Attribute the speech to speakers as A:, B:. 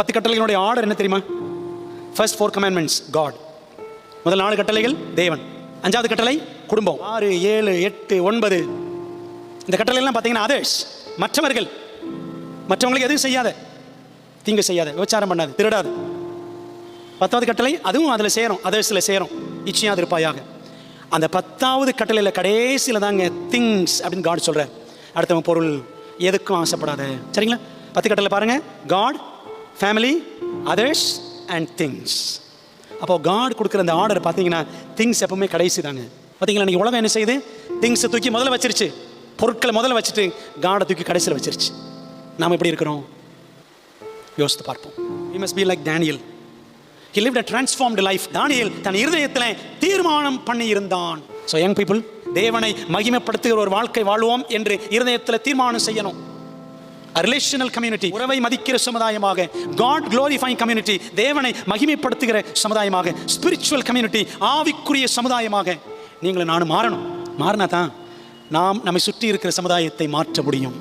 A: 10 கட்டளைகளுடைய order என்ன தெரியுமா? First 4 commandments God. முதல் 4 கட்டளைகள் தேவன். 5வது கட்டளை குடும்பம். 6, 7, 8, 9 இந்த கட்டளை எல்லாம் பார்த்தீங்கன்னா அதர்ஸ், மற்றவர்கள். மற்றவங்களுக்கு எதுவும் செய்யாத, தீங்கு செய்யாத, விபச்சாரம் பண்ணாது, திருடாது. 10வது கட்டளை அதுவும் அதில் சேரும், அதர்ஸில் சேரும், இச்சையாது இருப்பாயாக. அந்த 10வது கட்டளையில் கடைசியில் தாங்க திங்ஸ் அப்படின்னு காட் சொல்கிறார். அடுத்தவன் பொருள் எதுக்கும் ஆசைப்படாத. சரிங்களா? 10 கட்டளை பாருங்க, God, family, others and things. அப்போ காட் கொடுக்குற அந்த ஆர்டர் பார்த்தீங்கன்னா திங்ஸ் எப்பவுமே கடைசி தாங்க. பார்த்தீங்களா, இன்னைக்கு உலகம் என்ன செய்யுது? திங்ஸை தூக்கி முதல்ல வச்சிருச்சு, பொருட்களை முதல்ல வச்சுட்டு காடை தூக்கி கடைசியில் வச்சிருச்சு. நாம் எப்படி இருக்கிறோம் யோசித்து பார்ப்போம். We must be like Daniel. He lived a transformed life. தானியேல் தன் இருதயத்தில் தீர்மானம் பண்ணி இருந்தான். So young people, தேவனை மகிமைப்படுத்துகிற ஒரு வாழ்க்கை வாழ்வோம் என்று இருதயத்தில் தீர்மானம் செய்யணும். A relational community, உறவை மதிக்கிற சமுதாயமாக, God glorifying community, தேவனை மகிமைப்படுத்துகிற சமுதாயமாக, spiritual community, ஆவிக்குரிய சமுதாயமாக நீங்களும் நானும் மாறணும். மாறினா தான் நாம் நம்மை சுற்றி இருக்கிற சமுதாயத்தை மாற்ற முடியும்.